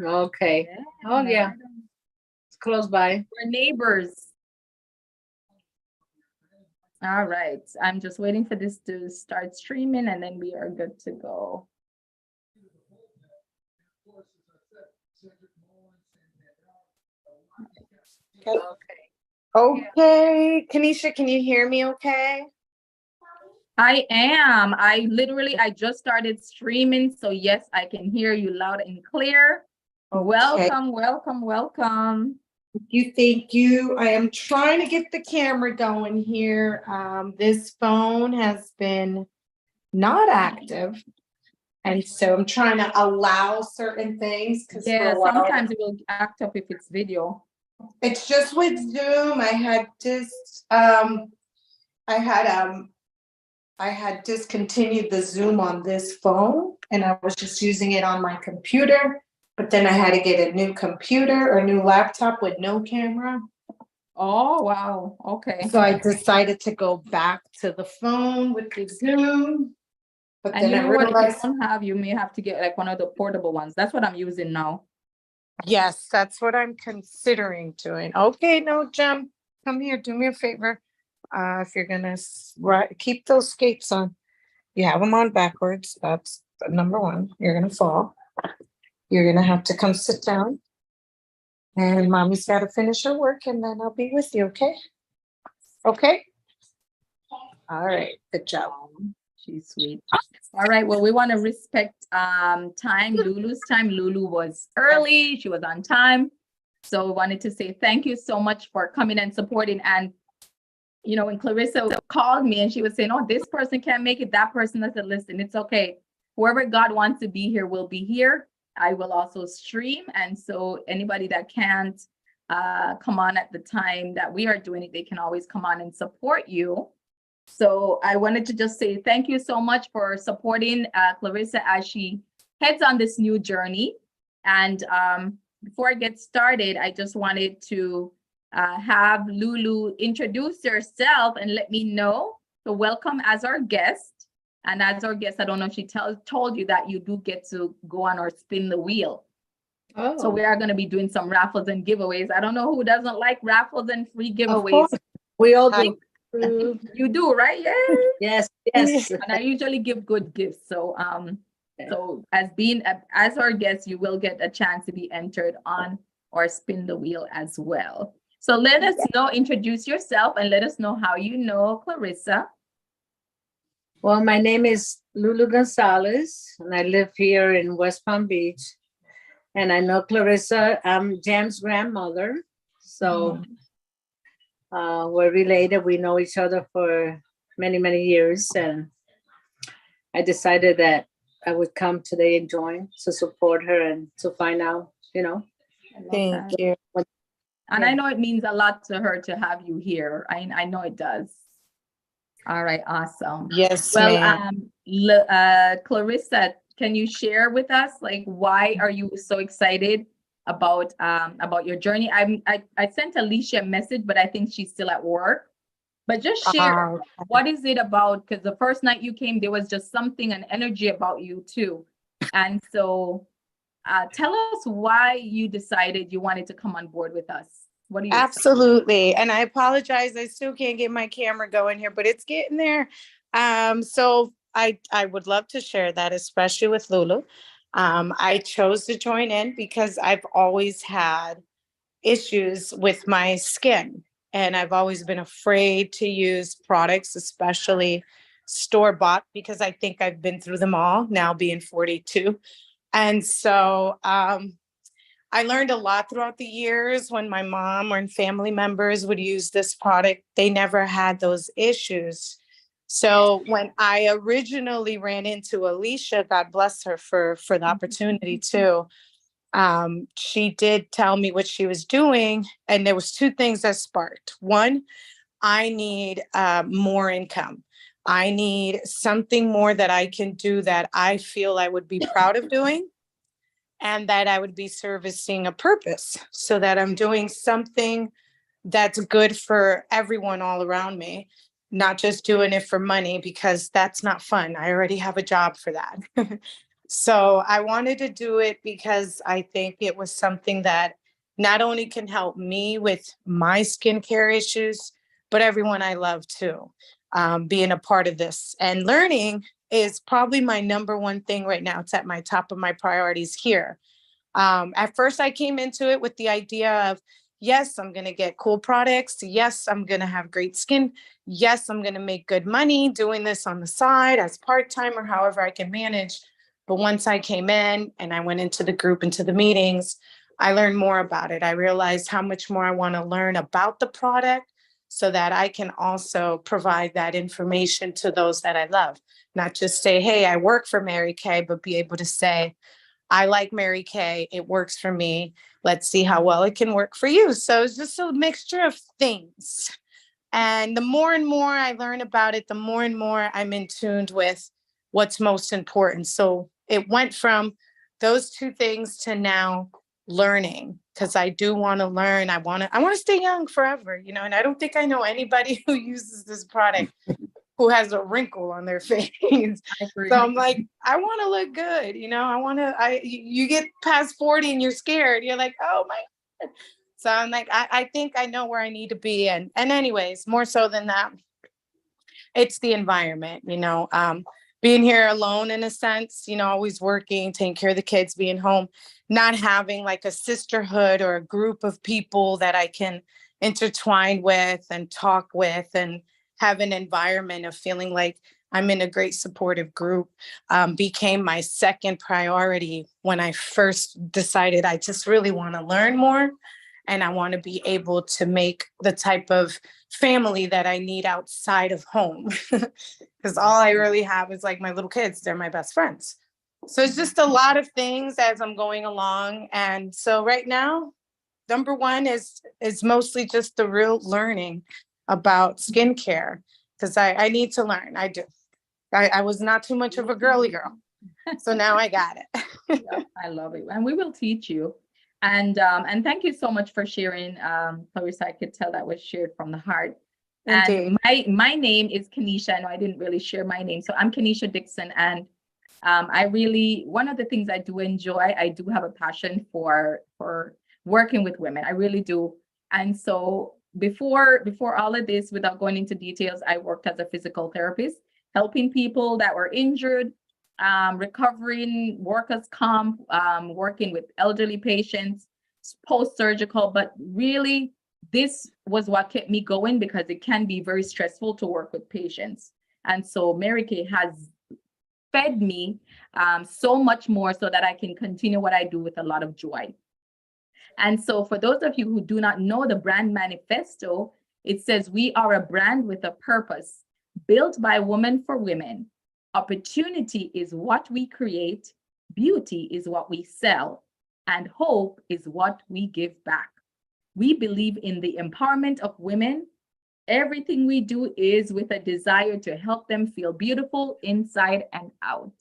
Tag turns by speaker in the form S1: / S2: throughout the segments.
S1: Okay.
S2: Yeah,
S1: Oh, yeah.
S2: right on.
S1: It's close by.
S2: We're neighbors. All right. I'm just waiting for this to start streaming and then we are good to go.
S3: Okay. Okay. Kanisha, can you hear me okay?
S2: I am. I just started streaming. So yes, I can hear you loud and clear.
S3: Okay.
S2: Welcome, welcome, welcome.
S3: Thank you. I am trying to get the camera going here. This phone has been not active. And so I'm trying to allow certain things because for
S2: Yeah,
S3: a while
S2: sometimes it will act up if it's video.
S3: it's just with Zoom. I had discontinued the Zoom on this phone and I was just using it on my computer. But then I had to get a new computer or new laptop with no camera.
S2: Oh, wow. Okay.
S3: So I decided to go back to the phone with the Zoom. But
S2: And
S3: then
S2: you
S3: I
S2: know what? If you
S3: realized,
S2: don't have, you may have to get like one of the portable ones. That's what I'm using now.
S3: yes, that's what I'm considering doing. Okay, no, Jem, come here, do me a favor. If you're gonna keep those skates on, you have them on backwards. That's number one. You're gonna fall. You're gonna have to come sit down. And mommy's got to finish her work and then I'll be with you, okay? Okay? All right, good job.
S2: She's sweet. All right. Well, we want to respect time, Lulu's time. Lulu was early. She was on time. So we wanted to say thank you so much for coming and supporting. And you know, when Clarissa called me and she was saying, oh, this person can't make it, that person doesn't listen. It's okay. Whoever God wants to be here will be here. I will also stream. And so anybody that can't come on at the time that we are doing it, they can always come on and support you. So I wanted to just say thank you so much for supporting Clarissa as she heads on this new journey. And before I get started, I just wanted to have Lulu introduce herself and let me know. So welcome as our guest. And as our guest, I don't know if she told you that you do get to go on or spin the wheel.
S1: Oh.
S2: So we are going to be doing some raffles and giveaways. I don't know who doesn't like raffles and free giveaways.
S1: Of course. We all do.
S2: You do, right?
S1: Yes, yes.
S2: And I usually give good gifts. So so as our guest, you will get a chance to be entered on or spin the wheel as well. So let us know, introduce yourself and let us know how you know Clarissa.
S1: Well, my name is Lulu Gonzalez, and I live here in West Palm Beach. And I know Clarissa, I'm Jam's grandmother. So we're related. We know each other for many, many years. And I decided that I would come today and join to support her and to find out, you know.
S3: Thank you.
S2: And I know it means a lot to her to have you here. I know it does. All right, awesome.
S3: Yes,
S2: well,
S3: ma'am.
S2: Clarissa, can you share with us, like, why are you so excited about your journey? I sent Alicia a message, but I think she's still at work. But just share, what is it about? Because the first night you came, there was just something, an energy about you too. And so tell us why you decided you wanted to come on board with us. What are you
S3: Absolutely. And I apologize. I still can't get my camera going here, but it's getting there. So I would love to share that, especially with Lulu. I chose to join in because I've always had issues with my skin. And I've always been afraid to use products, especially store-bought, because I think I've been through them all, now being 42. And so I learned a lot throughout the years. When my mom or family members would use this product, they never had those issues. So when I originally ran into Alicia, God bless her for the opportunity too, she did tell me what she was doing. And there was two things that sparked. One, I need more income. I need something more that I can do that I feel I would be proud of doing, and that I would be servicing a purpose, so that I'm doing something that's good for everyone all around me, not just doing it for money, because that's not fun. I already have a job for that. So I wanted to do it because I think it was something that not only can help me with my skincare issues, but everyone I love too, being a part of this. And learning is probably my number one thing right now. It's at my top of my priorities here. At first, I came into it with the idea of, yes, I'm going to get cool products. Yes, I'm going to have great skin. Yes, I'm going to make good money doing this on the side as part-time or however I can manage. But once I came in and I went into the group, into the meetings, I learned more about it. I realized how much more I want to learn about the product so that I can also provide that information to those that I love. Not just say, hey, I work for Mary Kay, but be able to say, I like Mary Kay. It works for me. Let's see how well it can work for you. So it's just a mixture of things. And the more and more I learn about it, the more and more I'm in tune with what's most important. So it went from those two things to now learning, because I do want to learn. I want to stay young forever, you know, and I don't think I know anybody who uses this product who has a wrinkle on their face. So I'm like, I want to look good, you know, you get past 40 and you're scared. You're like, oh my God. So I'm like, I think I know where I need to be. And anyways, more so than that, it's the environment, you know, being here alone in a sense, you know, always working, taking care of the kids, being home, not having like a sisterhood or a group of people that I can intertwine with and talk with and have an environment of feeling like I'm in a great supportive group, became my second priority when I first decided I just really want to learn more. And I want to be able to make the type of family that I need outside of home. Because all I really have is like my little kids. They're my best friends. So it's just a lot of things as I'm going along. And so right now, number one is mostly just the real learning about skincare, because I need to learn. I do. I was not too much of a girly girl. So now I got it.
S2: Yeah, I love it. And we will teach you. And thank you so much for sharing, Clarissa. I could tell that was shared from the heart.
S3: Indeed.
S2: And my name is Kenesha. I know I didn't really share my name. So I'm Kenesha Dixon. And one of the things I do enjoy, I do have a passion for working with women. I really do. And so before all of this, without going into details, I worked as a physical therapist, helping people that were injured, recovering, workers' comp, working with elderly patients, post-surgical. But really, this was what kept me going, because it can be very stressful to work with patients. And so Mary Kay has fed me so much more so that I can continue what I do with a lot of joy. And so for those of you who do not know the brand manifesto, it says, we are a brand with a purpose, built by women for women. Opportunity is what we create, beauty is what we sell, and hope is what we give back. We believe in the empowerment of women. Everything we do is with a desire to help them feel beautiful inside and out.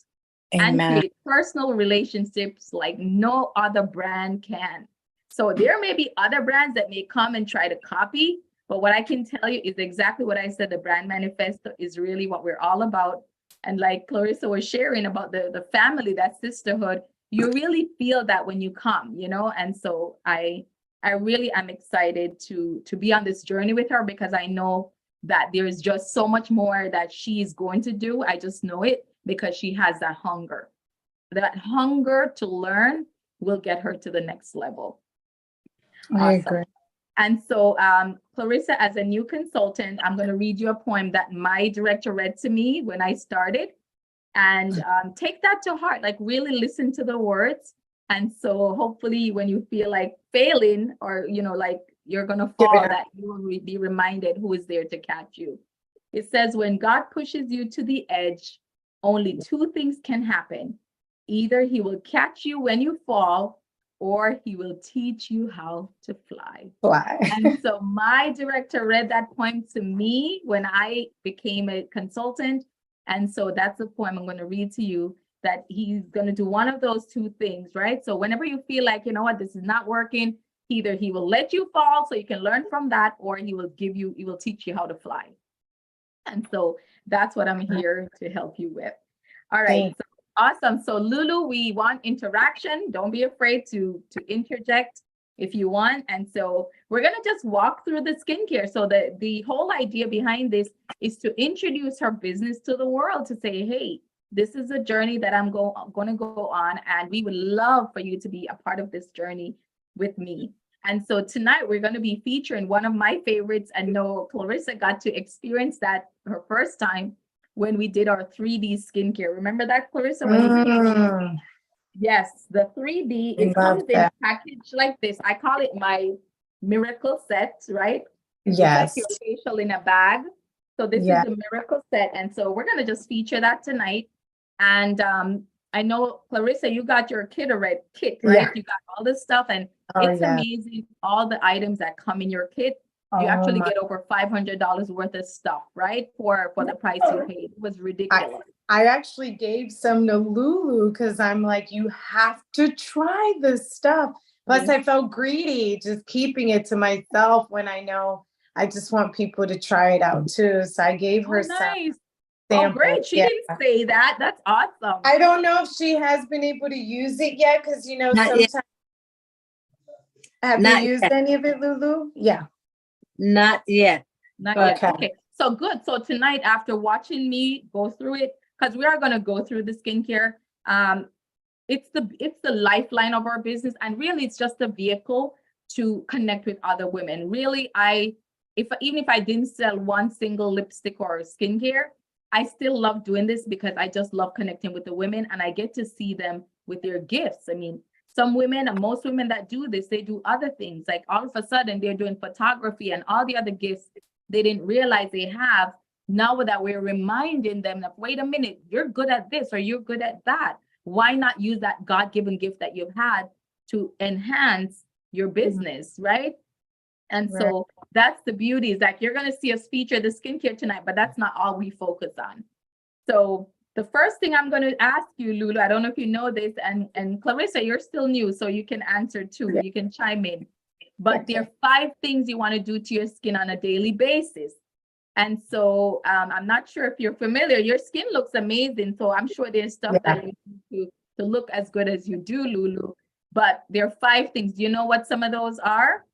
S3: Amen.
S2: And create personal relationships like no other brand can. So there may be other brands that may come and try to copy, but what I can tell you is exactly what I said. The brand manifesto is really what we're all about. And like Clarissa was sharing about the family, that sisterhood, you really feel that when you come, you know? And so I really am excited to be on this journey with her, because I know that there's just so much more that she's going to do. I just know it, because she has that hunger. That hunger to learn will get her to the next level.
S3: I agree.
S2: And so, Clarissa, as a new consultant, I'm going to read you a poem that my director read to me when I started. And take that to heart, like really listen to the words. And so hopefully when you feel like failing, or, you know, like you're going to fall, that you will be reminded who is there to catch you. It says, when God pushes you to the edge, only two things can happen. Either he will catch you when you fall, or he will teach you how to fly. And so my director read that poem to me when I became a consultant. And so that's the poem I'm going to read to you, that he's going to do one of those two things, right? So whenever you feel like, you know what, this is not working, either he will let you fall so you can learn from that, or he will teach you how to fly. And so that's what I'm here to help you with. All right. So Awesome. So Lulu, we want interaction. Don't be afraid to interject if you want. And so we're gonna just walk through the skincare. So the whole idea behind this is to introduce her business to the world, to say, hey, this is a journey that I'm gonna go on, and we would love for you to be a part of this journey with me. And so tonight we're going to be featuring one of my favorites. And no, Clarissa got to experience that her first time when we did our 3D skincare. Remember that, Clarissa? Yes, the 3D, it comes in package like this. I call it my miracle set, right?
S3: Yes.
S2: It's like your facial in a bag. So this is the miracle set. And so we're going to just feature that tonight. And I know, Clarissa, you got your kit, right?
S3: Yeah.
S2: You got all this stuff, and it's amazing, all the items that come in your kit. You actually get over $500 worth of stuff, right? For the price you paid. It was ridiculous.
S3: I actually gave some to Lulu because I'm like, you have to try this stuff. Plus, I felt greedy just keeping it to myself when I know I just want people to try it out too. So I gave her some samples.
S2: Oh, great. She didn't say that. That's awesome.
S3: I don't know if she has been able to use it yet because, you know, sometimes. Have you used any of it, Lulu? Yeah.
S1: Not yet.
S2: Not yet. Okay. So good. So tonight, after watching me go through it, because we are going to go through the skincare, it's the lifeline of our business, and really it's just a vehicle to connect with other women. Really, even if I didn't sell one single lipstick or skincare, I still love doing this because I just love connecting with the women, and I get to see them with their gifts. I mean, some women, and most women that do this, they do other things. Like all of a sudden they're doing photography and all the other gifts they didn't realize they have. Now that we're reminding them that, wait a minute, you're good at this or you're good at that. Why not use that God-given gift that you've had to enhance your business, right? And so that's the beauty, is that you're going to see us feature the skincare tonight, but that's not all we focus on. So the first thing I'm going to ask you, Lulu, I don't know if you know this, and Clarissa, you're still new, so you can answer too. You can chime in. But there are 5 things you want to do to your skin on a daily basis. And so I'm not sure if you're familiar. Your skin looks amazing, so I'm sure there's stuff that you do to look as good as you do, Lulu. But there are 5 things. Do you know what some of those are?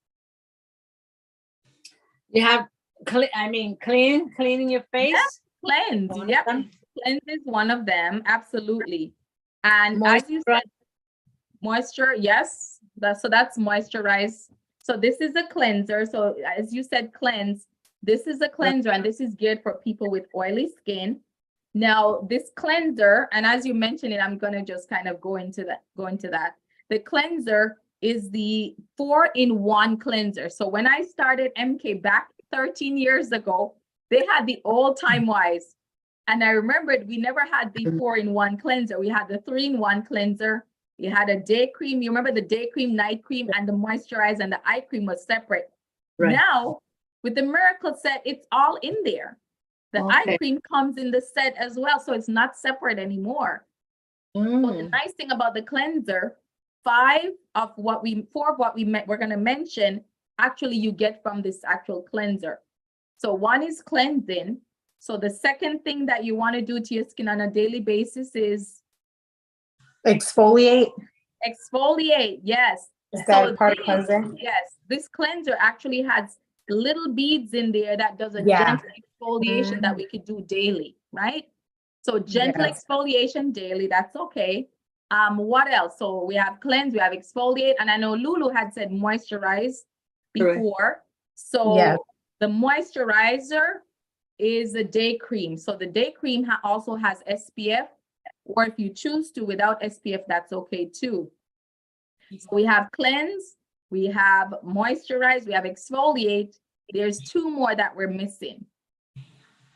S1: You have, cleaning your face.
S2: Yeah, cleanse. Yep. Cleanse is one of them. Absolutely. And as you said, moisture. Yes. So that's moisturize. So this is a cleanser. So as you said, cleanse. This is a cleanser, and this is geared for people with oily skin. Now, this cleanser, and as you mentioned it, I'm going to just kind of go into that. The cleanser is the 4-in-1 cleanser. So when I started MK back 13 years ago, they had the old time wise. And I remembered we never had the 4-in-1 cleanser. We had the 3-in-1 cleanser. You had a day cream. You remember the day cream, night cream, and the moisturizer and the eye cream was separate. Right. Now, with the miracle set, it's all in there. The eye cream comes in the set as well, so it's not separate anymore. So the nice thing about the cleanser, 4 of what we're going to mention, actually you get from this actual cleanser. So one is cleansing. So the second thing that you want to do to your skin on a daily basis is
S3: exfoliate.
S2: Exfoliate, yes.
S3: Is that part of cleansing?
S2: Yes, this cleanser actually has little beads in there that does a gentle exfoliation that we could do daily, right? So gentle exfoliation daily, that's okay. What else? So we have cleanse, we have exfoliate, and I know Lulu had said moisturize before. So the moisturizer is a day cream. So the day cream also has SPF, or if you choose to without SPF, that's okay too. So we have cleanse, we have moisturize, we have exfoliate. There's 2 more that we're missing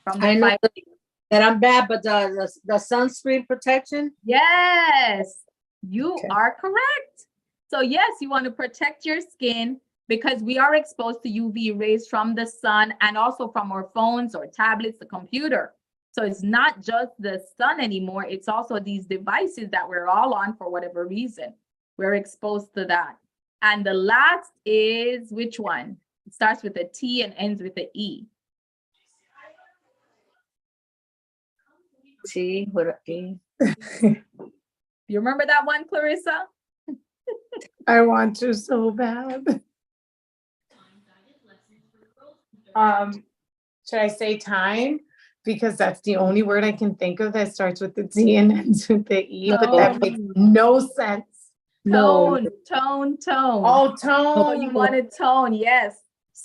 S2: from the 5 things.
S1: That I'm bad, but the sunscreen protection.
S2: Yes, you are correct. So yes, you want to protect your skin because we are exposed to UV rays from the sun and also from our phones or tablets, the computer. So it's not just the sun anymore. It's also these devices that we're all on for whatever reason. We're exposed to that. And the last is which one? It starts with a T and ends with an E.
S1: T with an E.
S2: You remember that one, Clarissa?
S3: I want to so bad. Should I say time? Because that's the only word I can think of that starts with the T and ends with the E, but that makes no sense.
S1: No.
S2: Tone.
S3: Oh,
S2: Oh, you
S3: tone.
S2: wanted tone, yes.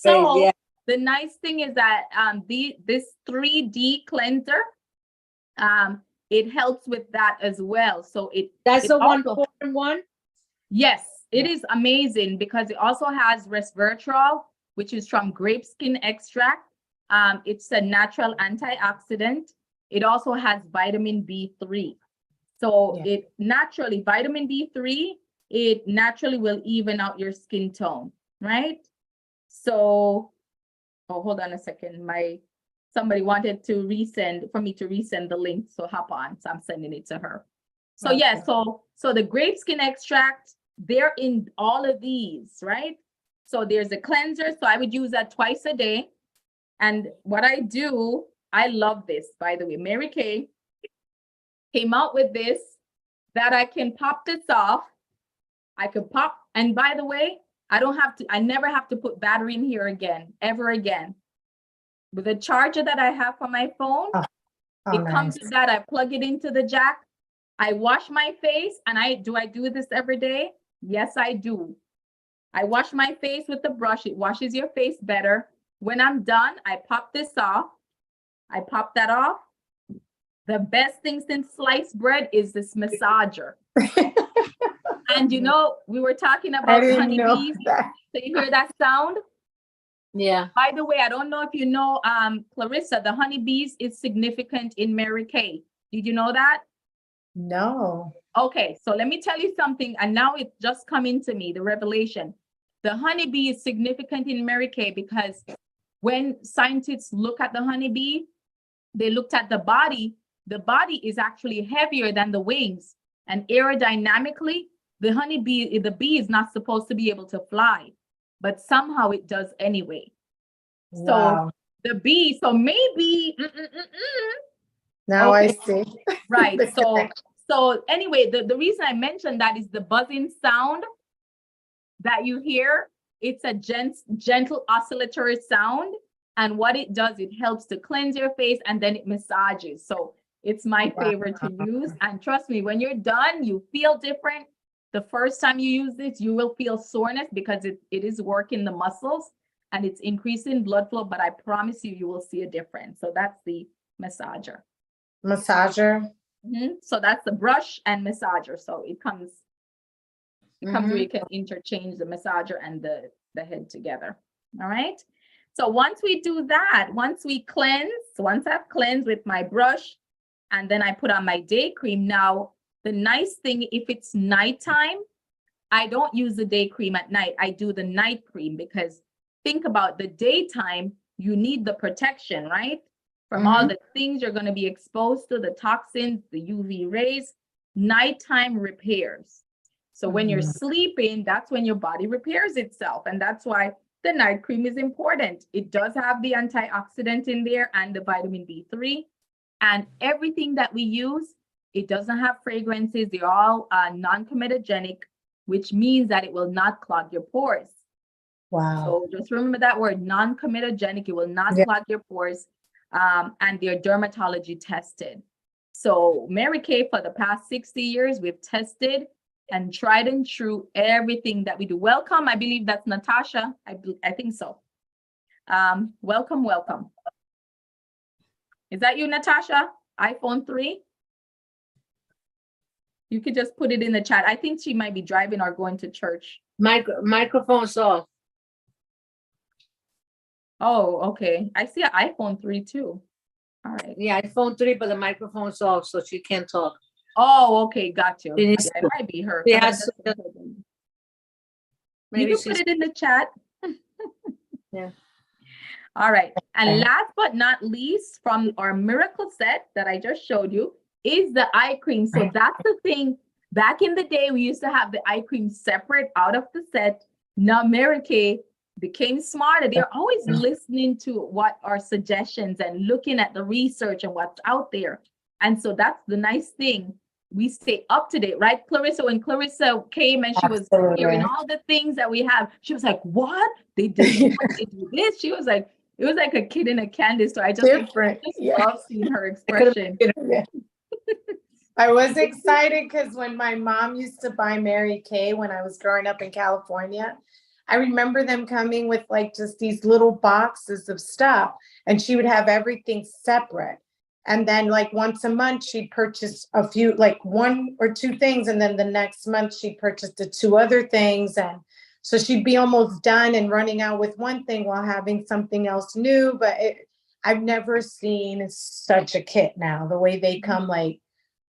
S1: Right,
S2: So
S1: yeah.
S2: the nice thing is that this 3D cleanser, it helps with that as well. So
S1: That's
S2: it
S1: the one
S2: also,
S1: 4-in-1?
S2: yes, it is amazing because it also has resveratrol, which is from grape skin extract. It's a natural antioxidant. It also has vitamin B3. So it naturally, vitamin B3, it naturally will even out your skin tone, right? So, oh, hold on a second. Somebody wanted to for me to resend the link. So hop on. So I'm sending it to her. So
S3: Okay.
S2: yeah, so the grape skin extract, they're in all of these, right? So there's a cleanser. So I would use that twice a day. And what I do, I love this, by the way. Mary Kay came out with this that I can pop this off. I could pop, and by the way, I never have to put battery in here again, ever again. With the charger that I have for my phone, it comes with that. I plug it into the jack. I wash my face, and do I do this every day? Yes, I do. I wash my face with the brush. It washes your face better. When I'm done, I pop this off. I pop that off. The best thing since sliced bread is this massager. And you know, we were talking about honeybees. So you hear that sound?
S1: Yeah.
S2: By the way, I don't know if you know, Clarissa, the honeybees is significant in Mary Kay. Did you know that?
S3: No.
S2: Okay, so let me tell you something. And now it's just coming to me, the revelation. The honeybee is significant in Mary Kay because when scientists look at the honeybee, they looked at the body. The body is actually heavier than the wings. And aerodynamically, the bee is not supposed to be able to fly, but somehow it does anyway.
S3: Wow.
S2: So the bee, so maybe,
S3: Now
S2: okay.
S3: I see.
S2: Right. So anyway, the reason I mentioned that is the buzzing sound that you hear. It's a gentle oscillatory sound. And what it does, it helps to cleanse your face and then it massages. So it's my favorite to use. And trust me, when you're done, you feel different. The first time you use this, you will feel soreness because it is working the muscles and it's increasing blood flow. But I promise you, you will see a difference. So that's the massager.
S3: Massager.
S2: So that's the brush and massager. So it comes where you can interchange the massager and the head together. All right. So once we do that, once I've cleansed with my brush and then I put on my day cream. Now, the nice thing, if it's nighttime, I don't use the day cream at night. I do the night cream because think about the daytime, you need the protection, right? From all the things you're going to be exposed to, the toxins, the UV rays, nighttime repairs. So when you're sleeping, that's when your body repairs itself. And that's why the night cream is important. It does have the antioxidant in there and the vitamin B3 and everything that we use. It doesn't have fragrances. They're all non-comedogenic, which means that it will not clog your pores.
S3: Wow.
S2: So just remember that word, non-comedogenic. It will not clog your pores. And they're dermatology tested. So Mary Kay, for the past 60 years, we've tested and tried and true everything that we do. Welcome. I believe that's Natasha. I think so. Welcome. Is that you, Natasha? iPhone 3? You could just put it in the chat. I think she might be driving or going to church.
S1: Microphone's off.
S2: Oh, okay. I see an iPhone 3 too. All right.
S1: Yeah, iPhone 3, but the microphone's off, so she can't talk.
S2: Oh, okay. Got you.
S1: It
S2: Yeah, it might be her.
S1: Yeah,
S2: You can put it in the chat.
S1: Yeah.
S2: All right. And last but not least, from our miracle set that I just showed you is the eye cream. So that's the thing. Back in the day, we used to have the eye cream separate out of the set. Now Mary Kay became smarter. They're always listening to what our suggestions and looking at the research and what's out there. And so that's the nice thing. We stay up to date, right, Clarissa? When Clarissa came and she was hearing all the things that we have, she was like, what? They did what? They do this. She was like, it was like a kid in a candy store. I just love seeing her expression.
S3: Yeah. I was excited because when my mom used to buy Mary Kay when I was growing up in California, I remember them coming with like just these little boxes of stuff, and she would have everything separate. And then like once a month, she'd purchase a few, like 1 or 2 things. And then the next month she'd purchase the 2 other things. And so she'd be almost done and running out with one thing while having something else new. But I've never seen such a kit now, the way they come like,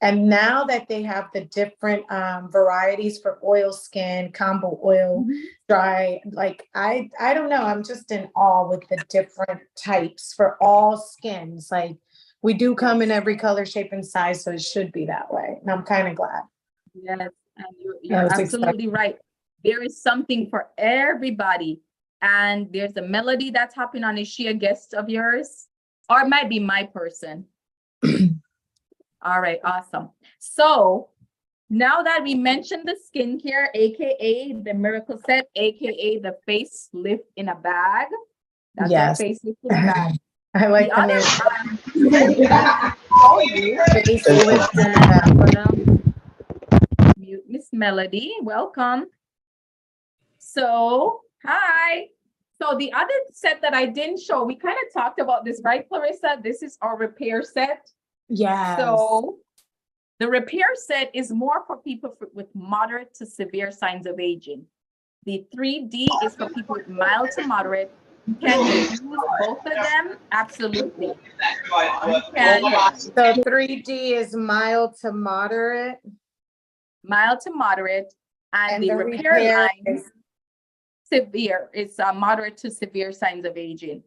S3: and now that they have the different varieties for oil skin, combo oil, dry, like I don't know, I'm just in awe with the different types for all skins. Like, we do come in every color, shape, and size, so it should be that way. And I'm kind of glad.
S2: Yes, and you're absolutely right. There is something for everybody. And there's a Melody that's hopping on. Is she a guest of yours? Or it might be my person. All right, awesome. So now that we mentioned the skincare, aka the miracle set, aka the face lift in a bag. That's
S3: Yes.
S2: a face lift in a bag.
S3: I like
S2: The other mute Miss Melody, welcome. So, hi. So the other set that I didn't show, we kind of talked about this, right, Clarissa? This is our repair set.
S3: Yes.
S2: So the repair set is more for people with moderate to severe signs of aging. The 3D is for people with mild to moderate. Can you use both of them? Absolutely.
S3: So 3D is mild to moderate.
S2: Mild to moderate. And the repair line is severe. It's moderate to severe signs of aging.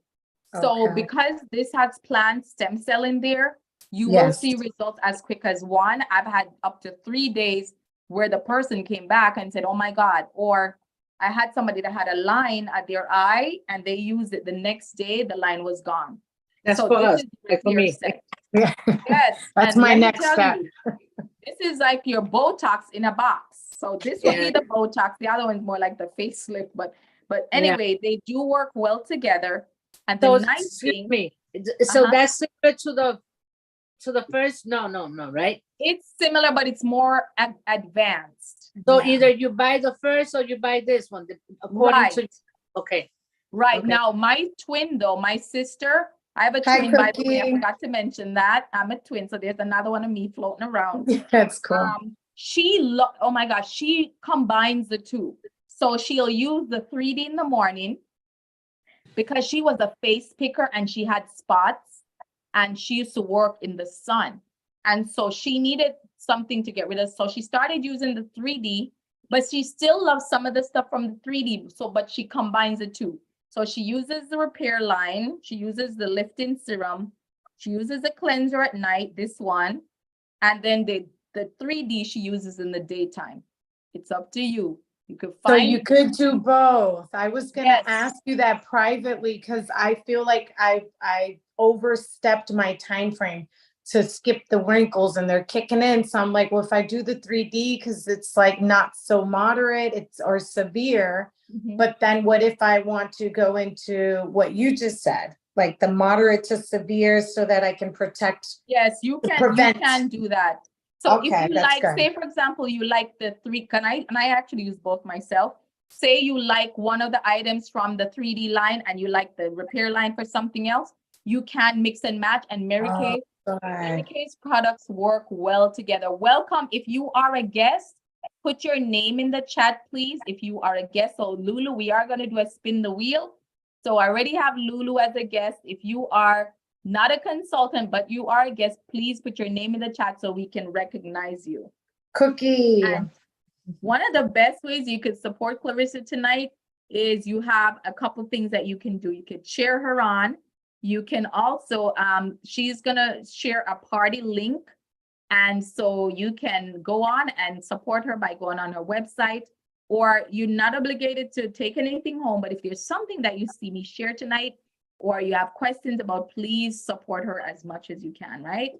S2: So because this has plant stem cell in there, you will see results as quick as 1. I've had up to 3 days where the person came back and said, oh my God, or I had somebody that had a line at their eye and they used it the next day, the line was gone.
S1: That's so for us, like for me.
S3: Yeah.
S2: Yes.
S3: That's my next step.
S2: This is like your Botox in a box. So this would be the Botox. The other one's more like the facelift, but anyway, they do work well together. And the nice thing,
S1: so that's similar to the first, no, right?
S2: It's similar, but it's more advanced.
S1: So either you buy the first or you buy this one, according to. Okay.
S2: Right. Now, my twin, though, my sister, I have a twin, by the way, I forgot to mention that. I'm a twin, so there's another one of me floating around.
S3: That's cool.
S2: Oh my gosh, she combines the two. So she'll use the 3D in the morning because she was a face picker and she had spots and she used to work in the sun. And so she needed something to get rid of. So she started using the 3D, but she still loves some of the stuff from the 3D. So, but she combines the two. So she uses the repair line. She uses the lifting serum. She uses a cleanser at night, this one. And then the 3D she uses in the daytime. It's up to you. You could find.
S3: So you could do both. I was going to ask you that privately because I feel like I overstepped my time frame to skip the wrinkles and they're kicking in. So I'm like, well, if I do the 3D, because it's like not so moderate, or severe, but then what if I want to go into what you just said, like the moderate to severe so that I can protect?
S2: Yes, you can do that. So if you like,
S3: good.
S2: Say for example, you like the 3, and I actually use both myself. Say you like one of the items from the 3D line and you like the repair line for something else, you can mix and match, and Mary Kay's products work well together. Welcome. If you are a guest, put your name in the chat, please. If you are a guest, so Lulu, we are going to do a spin the wheel. So I already have Lulu as a guest. If you are not a consultant, but you are a guest, please put your name in the chat so we can recognize you.
S3: Cookie.
S2: And one of the best ways you could support Clarissa tonight is you have a couple things that you can do. You could share her on. You can also, she's gonna share a party link. And so you can go on and support her by going on her website, or you're not obligated to take anything home. But if there's something that you see me share tonight, or you have questions about, please support her as much as you can, right?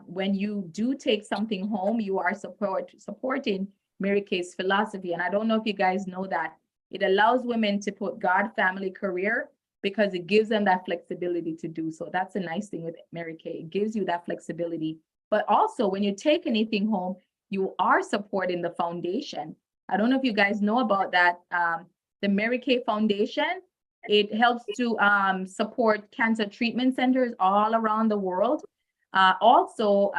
S2: when you do take something home, you are supporting Mary Kay's philosophy. And I don't know if you guys know that. It allows women to put God, family, career, because it gives them that flexibility to do so. That's a nice thing with Mary Kay. It gives you that flexibility. But also, when you take anything home, you are supporting the foundation. I don't know if you guys know about that. The Mary Kay Foundation, it helps to support cancer treatment centers all around the world. Also,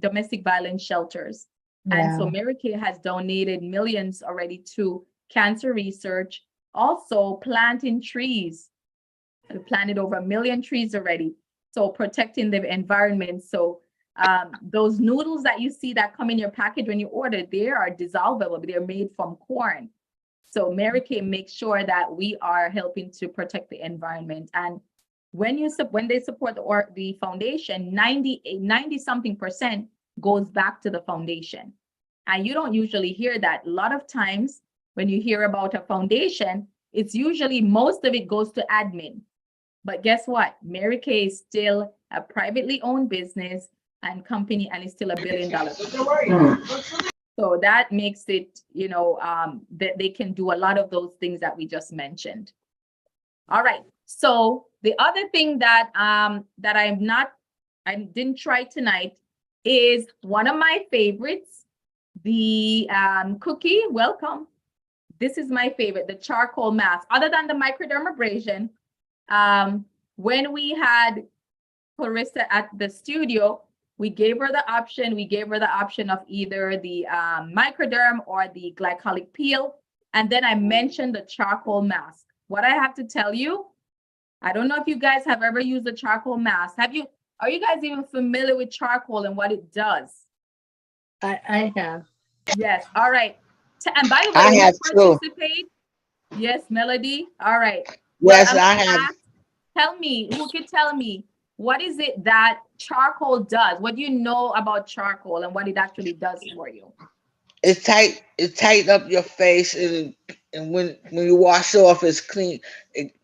S2: domestic violence shelters. And so Mary Kay has donated millions already to cancer research, also planting trees. We planted over 1 million trees already. So protecting the environment. So those noodles that you see that come in your package when you order, they are dissolvable. They're made from corn. So Mary Kay makes sure that we are helping to protect the environment. And when they support the foundation, 90 something percent goes back to the foundation. And you don't usually hear that. A lot of times when you hear about a foundation, it's usually most of it goes to admin. But guess what? Mary Kay is still a privately owned business and company, and it's still $1 billion. So that makes it, that they can do a lot of those things that we just mentioned. All right. So the other thing that I didn't try tonight is one of my favorites, the cookie. Welcome. This is my favorite, the charcoal mask. Other than the microdermabrasion, when we had Clarissa at the studio, we gave her the option of either the microderm or the glycolic peel. And then I mentioned the charcoal mask. What I have to tell you, I don't know if you guys have ever used the charcoal mask. Are you guys even familiar with charcoal and what it does?
S1: I have.
S2: Yes. All right. And by the way,
S4: I have too.
S2: participate. Yes, Melody. All right.
S4: Yes, I have.
S2: Tell me, who can tell me, what is it that charcoal does? What do you know about charcoal and what it actually does for you?
S4: It tight up your face, and when you wash off, it's clean.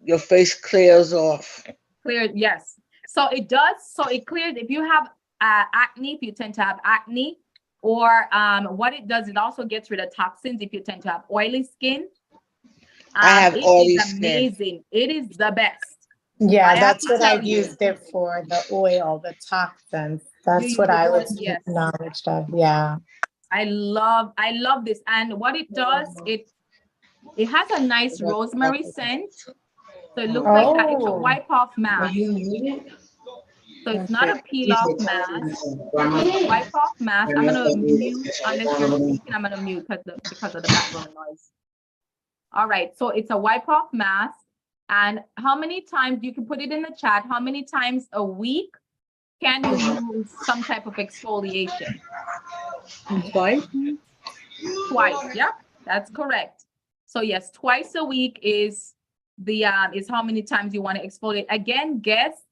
S4: Your face clears off.
S2: Clear, yes. So it does. So it clears if you have acne, if you tend to have acne, or what it does, it also gets rid of toxins if you tend to have oily skin.
S4: I have oily
S2: It is
S4: skin.
S2: amazing. It is the best.
S3: Yeah,
S2: I have
S3: that's
S2: to
S3: what
S2: tell
S3: I've
S2: you.
S3: used it for, the oil, the toxins. That's
S2: use
S3: what
S2: it
S3: I
S2: for-
S3: was
S2: yes.
S3: knowledge of. Yeah.
S2: I love this. And what it does, it has a nice rosemary scent. So it looks like that. It's a wipe off mask. So it's not a peel off mask. It's a wipe off mask. I'm gonna mute unless you're speaking. I'm gonna mute because of the background noise. All right. So it's a wipe off mask. And how many times, you can put it in the chat, how many times a week can you use some type of exfoliation?
S1: Twice.
S2: Twice. Yep, that's correct. So yes, twice a week is how many times you want to exfoliate. Again, guess,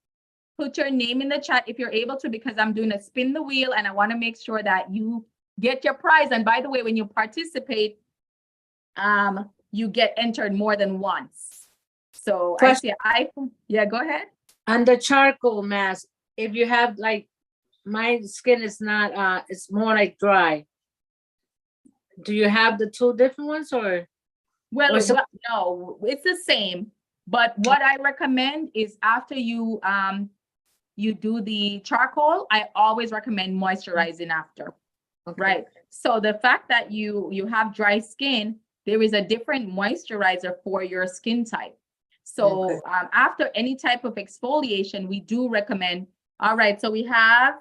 S2: put your name in the chat if you're able to, because I'm doing a spin the wheel and I want to make sure that you get your prize. And by the way, when you participate, you get entered more than once. So yeah, go ahead.
S1: On the charcoal mask, if you have, like, my skin is not, it's more like dry. Do you have the two different ones, or?
S2: Well,
S1: Or
S2: no, it's the same. But what I recommend is after you do the charcoal, I always recommend moisturizing after.
S1: Okay.
S2: Right. So the fact that you have dry skin, there is a different moisturizer for your skin type. So
S1: Okay.
S2: After any type of exfoliation, we do recommend. All right. So we have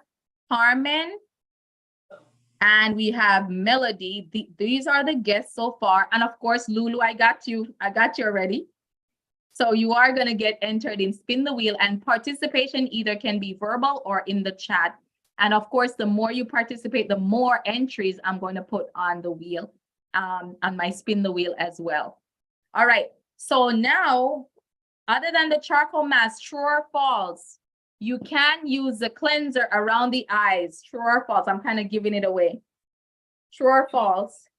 S2: Carmen and we have Melody. These are the guests so far. And of course, Lulu, I got you already. So you are going to get entered in Spin the Wheel, and participation either can be verbal or in the chat. And of course, the more you participate, the more entries I'm going to put on the wheel, on my Spin the Wheel as well. All right. So now, other than the charcoal mask, true or false, you can use the cleanser around the eyes. True or false? I'm kind of giving it away. True or false?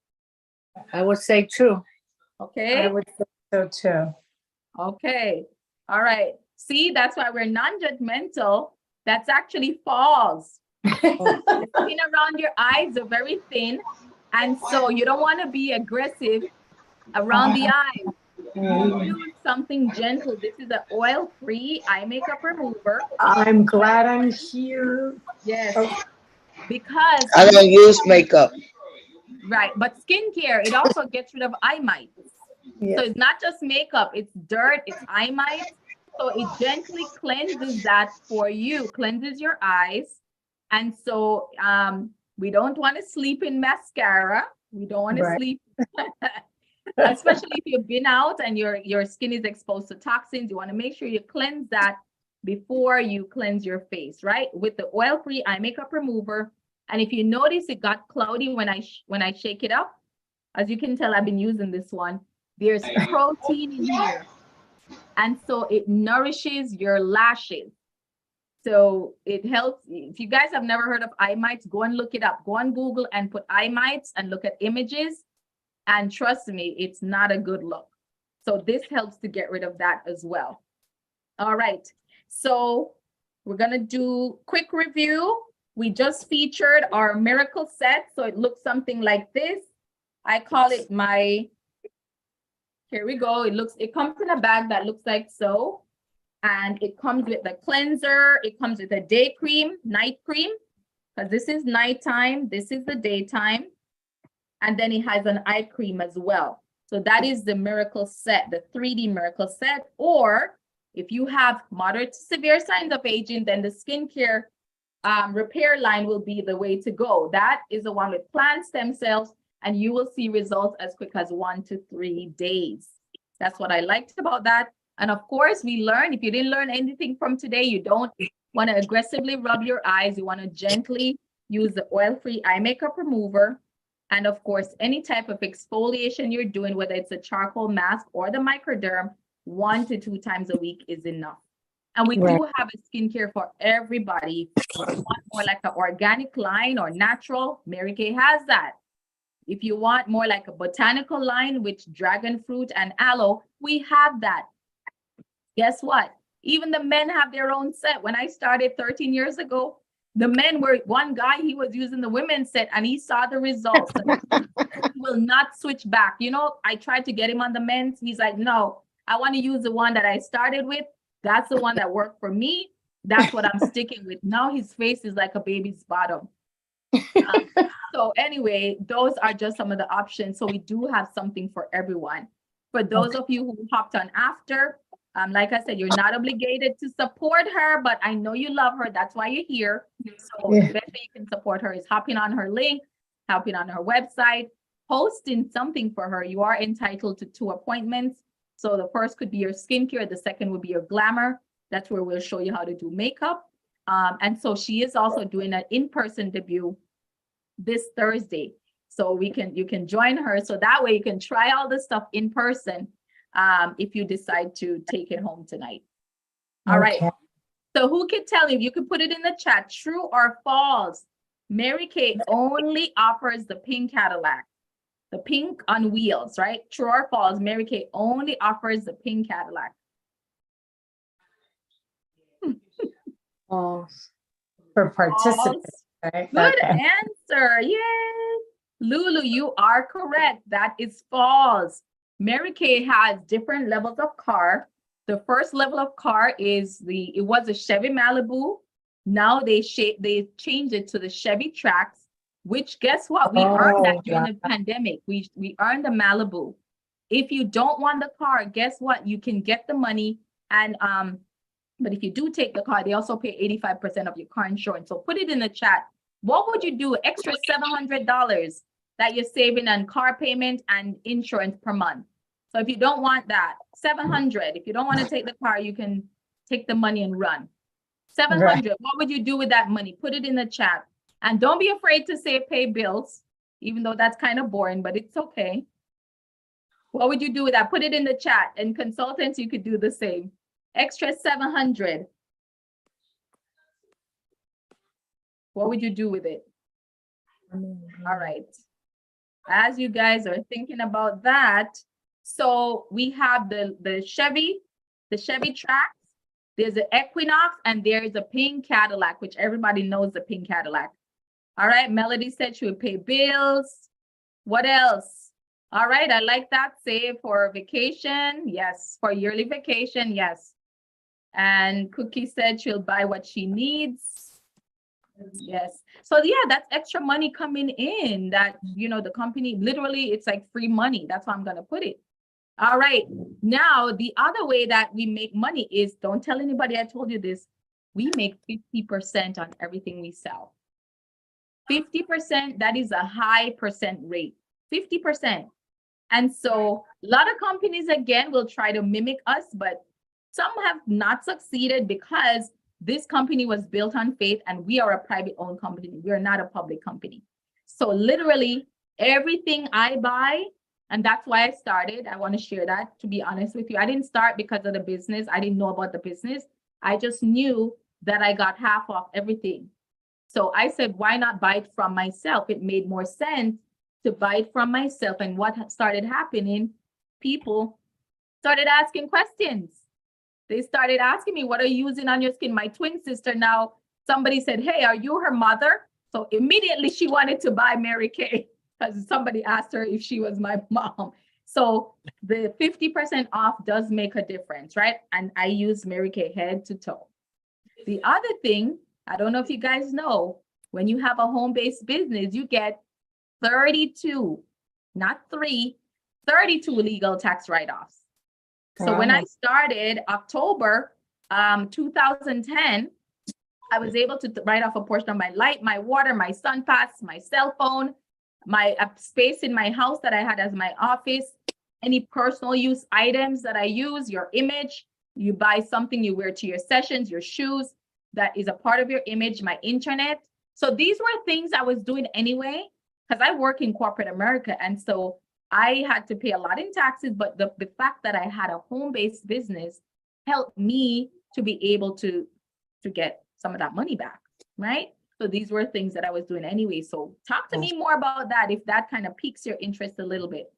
S1: I would say true.
S2: Okay.
S3: I would say so too.
S2: Okay. All right. See, that's why we're non-judgmental. That's actually false. The skin around your eyes are very thin, and so you don't want to be aggressive around the eyes. You use something gentle. This is an oil-free eye makeup remover.
S5: I'm glad I'm here.
S2: Yes,
S5: Okay.
S2: because
S4: I don't use makeup.
S2: right, but skincare, it also gets rid of eye mites.
S5: Yeah.
S2: So it's not just makeup, it's dirt, it's eye mites. So it gently cleanses that for you, cleanses your eyes. And so we don't want to sleep in mascara. We don't want to
S5: Right.
S2: sleep, especially if you've been out and your skin is exposed to toxins. You want to make sure you cleanse that before you cleanse your face, right? With the oil-free eye makeup remover. And if you notice it got cloudy when I shake it up, as you can tell, I've been using this one. There's protein in here. And so it nourishes your lashes. So it helps. If you guys have never heard of eye mites, go and look it up. Go on Google and put eye mites and look at images. And trust me, it's not a good look. So this helps to get rid of that as well. All right. So we're going to do quick review. We just featured our miracle set. So it looks something like this. I call it my, here we go. It comes in a bag that looks like so. And it comes with the cleanser. It comes with a day cream, night cream, because this is nighttime. This is the daytime. And then it has an eye cream as well. So that is the miracle set, the 3D miracle set. Or if you have moderate to severe signs of aging, then the skincare repair line will be the way to go. That is the one with plant stem cells, and you will see results as quick as 1 to 3 days. That's what I liked about that. And of course, we learned, if you didn't learn anything from today, you don't want to aggressively rub your eyes. You want to gently use the oil-free eye makeup remover. And of course, any type of exfoliation you're doing, whether it's a charcoal mask or the microderm, 1 to 2 times a week is enough. And we do have a skincare for everybody. If you want more like an organic line or natural, Mary Kay has that. If you want more like a botanical line with dragon fruit and aloe, we have that. Guess what? Even the men have their own set. When I started 13 years ago, the men were, one guy, he was using the women's set and he saw the results. He will not switch back. You know, I tried to get him on the men's. He's like, no, I want to use the one that I started with. That's the one that worked for me. That's what I'm sticking with. Now his face is like a baby's bottom. So anyway, those are just some of the options. So we do have something for everyone. For those of you who hopped on after, like I said, you're not obligated to support her, but I know you love her. That's why you're here. So the best way you can support her is hopping on her link, hopping on her website, posting something for her. You are entitled to 2 appointments. So the first could be your skincare. The second would be your glamour. That's where we'll show you how to do makeup. And so she is also doing an in-person debut this Thursday. So you can join her. So that way you can try all this stuff in person if you decide to take it home tonight. All right. So who can tell you could put it in the chat, true or false? Mary Kay only offers the pink Cadillac, the pink on wheels, right? True or false? Mary Kay only offers the pink Cadillac.
S5: False. For participants, right?
S2: Good
S5: Okay.
S2: answer. Yay. Lulu, you are correct. That is false. Mary Kay has different levels of car. The first level of car is it was a Chevy Malibu. Now they changed it to the Chevy Trax, which guess what? We earned that during the pandemic. We earned the Malibu. If you don't want the car, guess what? You can get the money and but if you do take the car, they also pay 85% of your car insurance. So put it in the chat. What would you do extra $700 that you're saving on car payment and insurance per month? So if you don't want that, $700. If you don't want to take the car, you can take the money and run. $700. Right. What would you do with that money? Put it in the chat. And don't be afraid to say pay bills, even though that's kind of boring, but it's okay. What would you do with that? Put it in the chat. And consultants, you could do the same. Extra $700. What would you do with it? All right. As you guys are thinking about that, so we have the Chevy Trax, There's an Equinox and there's a pink Cadillac, which everybody knows the pink Cadillac. All right, Melody said she would pay bills. What else? All right, I like that. Save for vacation. Yes, for yearly vacation. Yes. And Cookie said she'll buy what she needs. Yes. So yeah, that's extra money coming in that, the company, literally, it's like free money. That's how I'm going to put it. All right. Now, the other way that we make money is, don't tell anybody I told you this, we make 50% on everything we sell. 50%, that is a high percent rate, 50%. And so a lot of companies, again, will try to mimic us, but some have not succeeded because this company was built on faith and we are a private owned company. We are not a public company. So literally everything I buy, and that's why I started. I want to share that, to be honest with you. I didn't start because of the business. I didn't know about the business. I just knew that I got half off everything. So I said, why not buy it from myself? It made more sense to buy it from myself. And what started happening, people started asking questions. They started asking me, what are you using on your skin? My twin sister now, somebody said, hey, are you her mother? So immediately she wanted to buy Mary Kay because somebody asked her if she was my mom. So the 50% off does make a difference, right? And I use Mary Kay head to toe. The other thing, I don't know if you guys know, when you have a home-based business, you get 32, not 3, 32 legal tax write-offs. So when I started October 2010, I was able to write off a portion of my light, my water, my sun pass, my cell phone, my space in my house that I had as my office, any personal use items that I use, your image, you buy something you wear to your sessions, your shoes, that is a part of your image, my internet. So these were things I was doing anyway, because I work in corporate America. And so I had to pay a lot in taxes, but the fact that I had a home-based business helped me to be able to get some of that money back, right? So these were things that I was doing anyway. So talk to me more about that if that kind of piques your interest a little bit.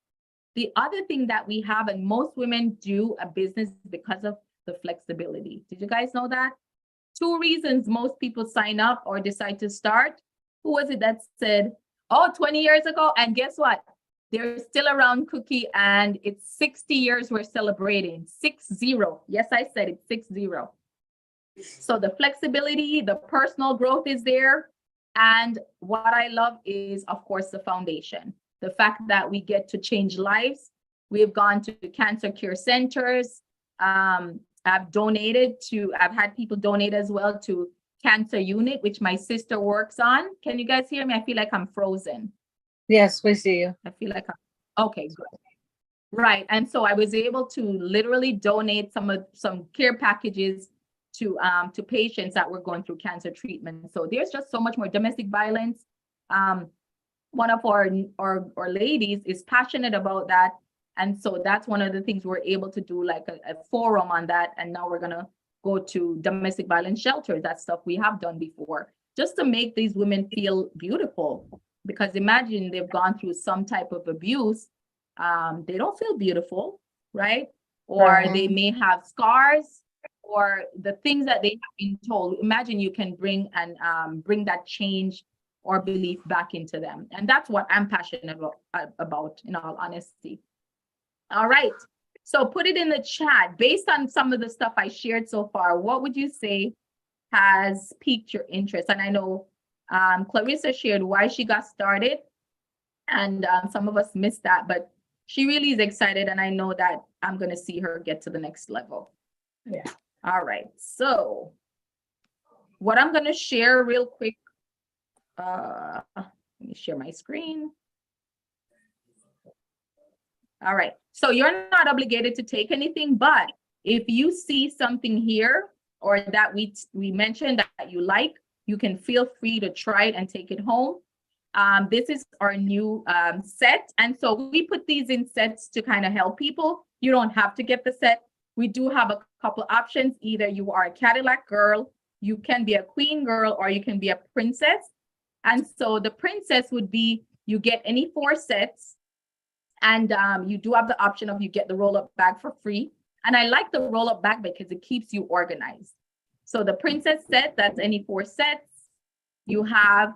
S2: The other thing that we have, and most women do a business because of the flexibility. Did you guys know that? 2 reasons most people sign up or decide to start. Who was it that said, oh, 20 years ago? And guess what? They're still around, Cookie, and it's 60 years we're celebrating. 60. Yes, I said it, 60. So the flexibility, the personal growth is there. And what I love is, of course, the foundation. The fact that we get to change lives. We have gone to cancer cure centers. I've had people donate as well to cancer unit, which my sister works on. Can you guys hear me? I feel like I'm frozen.
S1: Yes, we see you.
S2: I feel like okay, good. Right. And so I was able to literally donate some care packages to patients that were going through cancer treatment. So there's just so much more domestic violence. One of our ladies is passionate about that. And so that's one of the things we're able to do, like a forum on that. And now we're going to go to domestic violence shelters. That's stuff we have done before, just to make these women feel beautiful. Because imagine they've gone through some type of abuse. They don't feel beautiful, right? Or they may have scars, or the things that they have been told. Imagine you can bring that change or belief back into them. And that's what I'm passionate about, in all honesty. All right. So put it in the chat. Based on some of the stuff I shared so far, what would you say has piqued your interest? And I know Clarissa shared why she got started, and some of us missed that, but she really is excited, and I know that I'm going to see her get to the next level.
S5: Yeah.
S2: All right. So what I'm going to share real quick, let me share my screen. All right. So you're not obligated to take anything, but if you see something here or that we mentioned that you like, you can feel free to try it and take it home. This is our new set. And so we put these in sets to kind of help people. You don't have to get the set. We do have a couple options. Either you are a Cadillac girl, you can be a queen girl, or you can be a princess. And so the princess would be, you get any 4 sets, and you do have the option of you get the roll-up bag for free. And I like the roll-up bag because it keeps you organized. So the princess set, that's any 4 sets. You have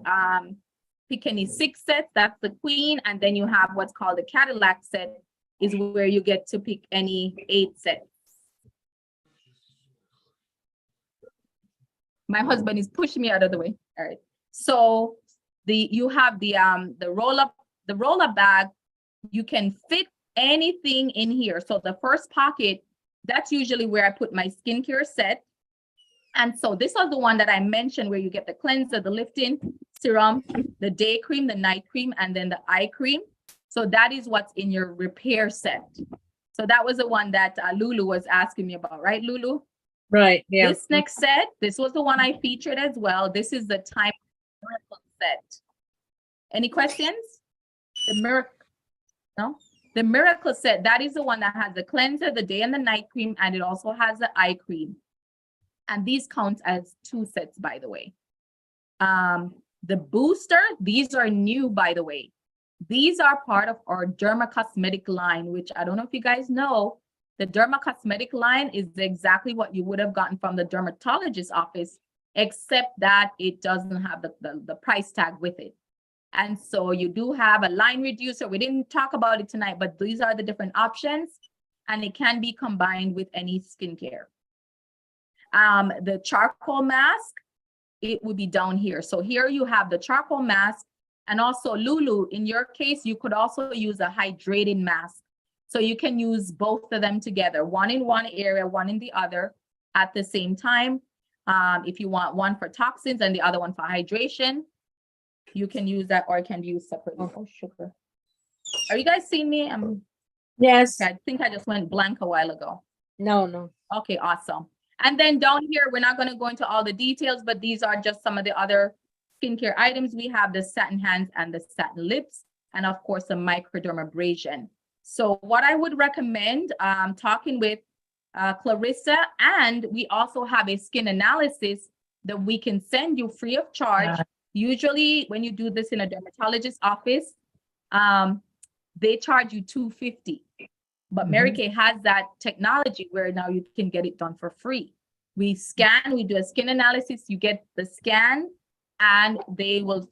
S2: pick any 6 sets, that's the queen. And then you have what's called the Cadillac set, is where you get to pick any 8 sets. My husband is pushing me out of the way. All right. So you have the roll-up bag. You can fit anything in here. So the first pocket, that's usually where I put my skincare set. And so this is the one that I mentioned where you get the cleanser, the lifting serum, the day cream, the night cream, and then the eye cream. So that is what's in your repair set. So that was the one that Lulu was asking me about, right, Lulu?
S1: Right. Yeah.
S2: This next set, this was the one I featured as well. This is the Time Miracle set. Any questions? The miracle, no? The Miracle set, that is the one that has the cleanser, the day and the night cream, and it also has the eye cream. And these count as 2 sets, by the way. The booster, these are new, by the way. These are part of our Derma Cosmetic line, which I don't know if you guys know. The Derma Cosmetic line is exactly what you would have gotten from the dermatologist's office, except that it doesn't have the price tag with it. And so you do have a line reducer. We didn't talk about it tonight, but these are the different options, and it can be combined with any skincare. The charcoal mask, it would be down here. So here you have the charcoal mask, and also Lulu, in your case, you could also use a hydrating mask. So you can use both of them together, one in one area, one in the other at the same time. If you want one for toxins and the other one for hydration, you can use that, or it can be used separately. Oh, sugar. Are you guys seeing me?
S1: Yes.
S2: I think I just went blank a while ago.
S1: No.
S2: Okay, awesome. And then down here, we're not going to go into all the details, but these are just some of the other skincare items. We have the satin hands and the satin lips, and of course, the microdermabrasion. So what I would recommend, talking with Clarissa, and we also have a skin analysis that we can send you free of charge. Usually when you do this in a dermatologist's office, they charge you $250. But Mary Kay has that technology where now you can get it done for free. We do a skin analysis, you get the scan, and they will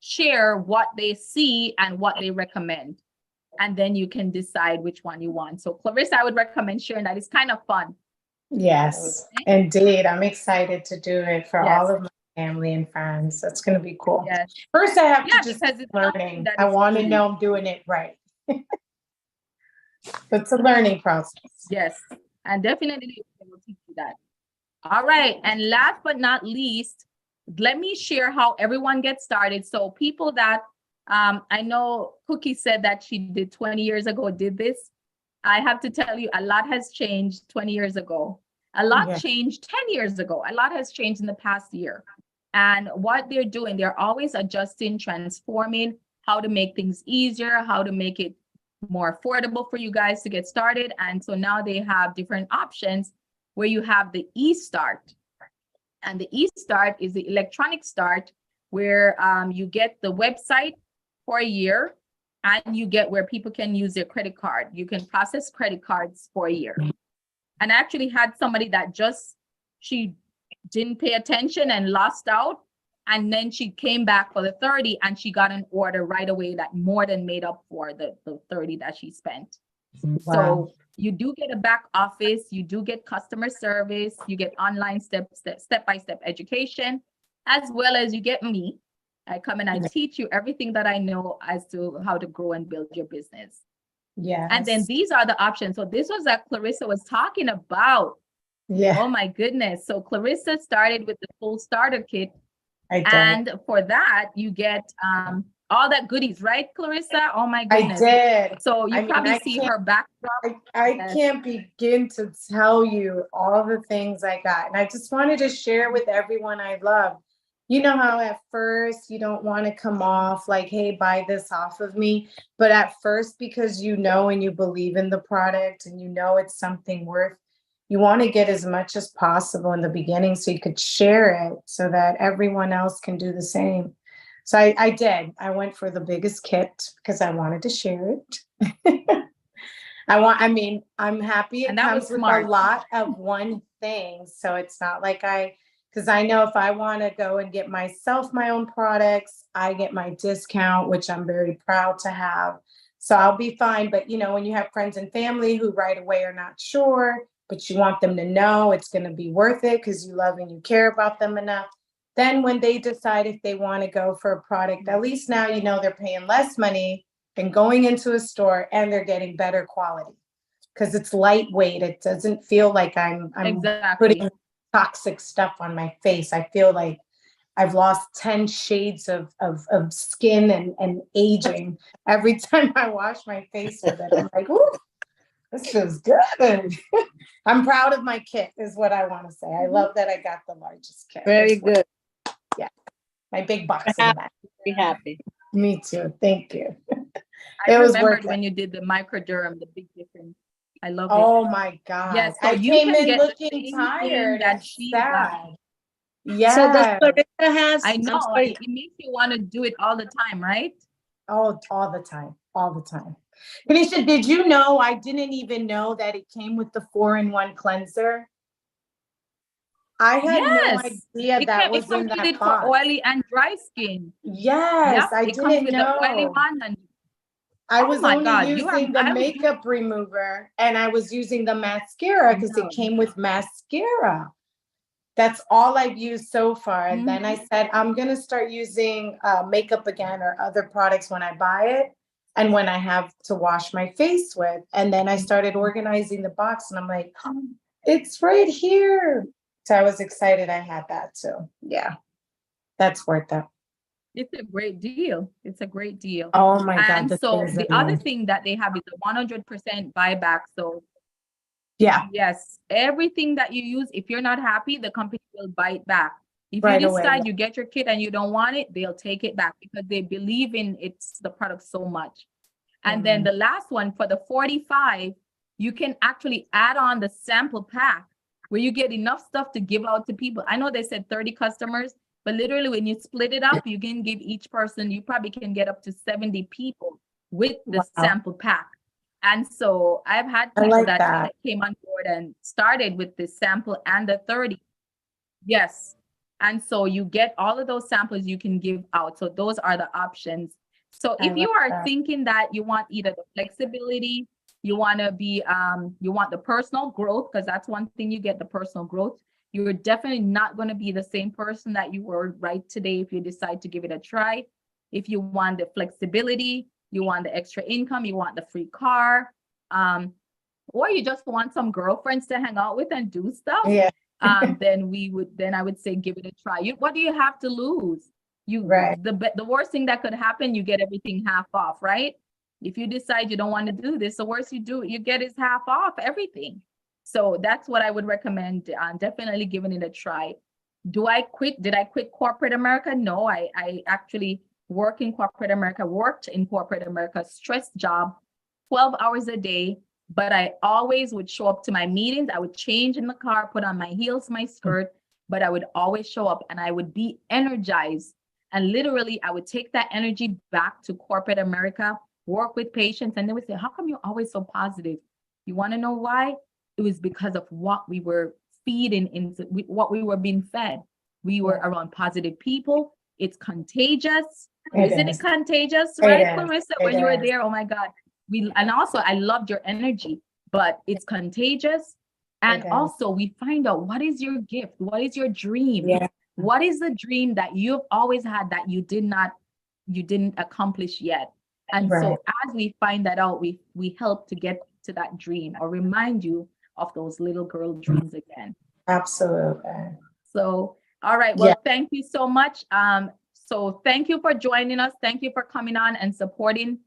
S2: share what they see and what they recommend. And then you can decide which one you want. So Clarissa, I would recommend sharing that. It's kind of fun.
S5: Yes, indeed. I'm excited to do it for all of my family and friends. That's going to be cool.
S2: Yes.
S5: First, I have to just
S2: because it's
S5: learning. I want to know I'm doing it right. But it's a learning process.
S2: Yes, and definitely they will teach you that. All right, and last but not least, let me share how everyone gets started. So people that I know Cookie said that she did 20 years ago, did this. I have to tell you, a lot has changed 20 years ago. A lot changed 10 years ago. A lot has changed in the past year. And what they're doing, they're always adjusting, transforming, how to make things easier, how to make it more affordable for you guys to get started. And so now they have different options where you have the e-start. And the e-start is the electronic start where you get the website for a year, and you get where people can use their credit card. You can process credit cards for a year. And I actually had somebody that she didn't pay attention and lost out. And then she came back for the 30 and she got an order right away that more than made up for the 30 that she spent. Wow. So you do get a back office, you do get customer service, you get online step-by-step education, as well as you get me. I come and I teach you everything that I know as to how to grow and build your business. Yeah. And then these are the options. So this was that Clarissa was talking about. Yeah. Oh my goodness. So Clarissa started with the full starter kit. And for that, you get all that goodies, right, Clarissa? Oh my goodness. I did. So you probably see her backdrop.
S5: I can't begin to tell you all the things I got. And I just wanted to share with everyone I love. You know how at first you don't want to come off like, hey, buy this off of me. But at first, because you know and you believe in the product and you know it's something worth, you want to get as much as possible in the beginning so you could share it so that everyone else can do the same. So I did. I went for the biggest kit because I wanted to share it. I mean, I'm happy it
S2: And that was
S5: comes with
S2: smart.
S5: a lot of one thing. So it's not like because I know if I want to go and get myself my own products, I get my discount, which I'm very proud to have. So I'll be fine. But you know, when you have friends and family who right away are not sure, but you want them to know it's going to be worth it because you love and you care about them enough. Then when they decide if they want to go for a product, at least now you know they're paying less money than going into a store and they're getting better quality because it's lightweight. It doesn't feel like I'm
S2: Exactly.
S5: putting toxic stuff on my face. I feel like I've lost 10 shades of skin and aging every time I wash my face with it. I'm like, ooh, this feels good. I'm proud of my kit is what I want to say. I love that I got the largest kit.
S1: Very good.
S5: Yeah. My big box in
S1: Happy.
S5: that.
S1: Be happy.
S5: Me too. Thank you.
S2: I
S5: It was
S2: remembered
S5: worth it.
S2: when you did the microderm, the big difference. I love it.
S5: Oh my God.
S2: Yes, so
S5: I
S2: you
S5: came
S2: can
S5: in
S2: get the
S5: looking
S2: same thing
S5: tired
S2: that
S5: and
S2: she got.
S5: sad.
S1: So does
S5: Yeah.
S1: Clarissa has,
S2: I
S1: I'm
S2: know,
S1: sorry,
S2: it makes you want to do it all the time, right?
S5: Oh, all the time. All the time. Kanisha, did you know I didn't even know that it came with the 4-in-1 cleanser? I had no
S2: Yes.
S5: idea that was
S2: It comes
S5: in
S2: with
S5: that
S2: it for
S5: box.
S2: oily and dry skin.
S5: Yes,
S2: Yep,
S5: I
S2: it comes
S5: didn't
S2: with the oily
S5: know.
S2: one. And
S5: I
S2: oh
S5: was
S2: my
S5: only
S2: God,
S5: using the
S2: I would
S5: makeup remover and I was using the mascara because
S2: No.
S5: it came with mascara. That's all I've used so far. And then
S2: Mhm.
S5: I said, I'm going to start using makeup again or other products when I buy it and when I have to wash my face with. And then I started organizing the box and I'm like, oh, it's right here. So I was excited I had that too. Yeah, that's worth it.
S2: It's a great deal. It's a great deal.
S5: Oh my God.
S2: And
S5: this
S2: so
S5: is
S2: the other
S5: amazing.
S2: thing that they have is a 100% buyback. So
S5: Yeah,
S2: yes, everything that you use, if you're not happy, the company will buy it back. If
S5: right
S2: you
S5: away.
S2: decide you get your kit and you don't want it, they'll take it back because they believe in the product so much. And then the last one for the 45, you can actually add on the sample pack where you get enough stuff to give out to people. I know they said 30 customers, but literally when you split it up, you can give each person, you probably can get up to 70 people with the sample pack. And so I've had
S5: I
S2: people
S5: like
S2: that
S5: that.
S2: came on board and started with the sample and the 30. Yes. And so you get all of those samples you can give out. So those are the options. So
S5: I
S2: if you
S5: like
S2: are
S5: that.
S2: thinking that you want either the flexibility, you want to be, you want the personal growth, because that's one thing you get, the personal growth. You're definitely not going to be the same person that you were right today if you decide to give it a try. If you want the flexibility, you want the extra income, you want the free car, or you just want some girlfriends to hang out with and do stuff.
S5: Yeah.
S2: then I would say give it a try. What do you have to lose?
S5: Right.
S2: The worst thing that could happen, you get everything half off, right? If you decide you don't want to do this, the worst you get is half off everything. So that's what I would recommend. Definitely giving it a try. Did I quit corporate America? No, I actually worked in corporate America, stress job, 12 hours a day. But I always would show up to my meetings. I would change in the car, put on my heels, my skirt, but I would always show up and I would be energized. And literally, I would take that energy back to corporate America, work with patients, and they would say, how come you're always so positive? You want to know why? It was because of what we were feeding into, what we were being fed. We were around positive people. It's contagious. Isn't it contagious, right, Clarissa? When you were there, oh my God. And also I loved your energy, but it's contagious. And also we find out what is your gift? What is your dream?
S5: Yeah.
S2: What is the dream that you've always had that you didn't accomplish yet? And so as we find that out, we help to get to that dream or remind you of those little girl dreams again.
S5: Absolutely.
S2: So, all right. Well, thank you so much. So thank you for joining us. Thank you for coming on and supporting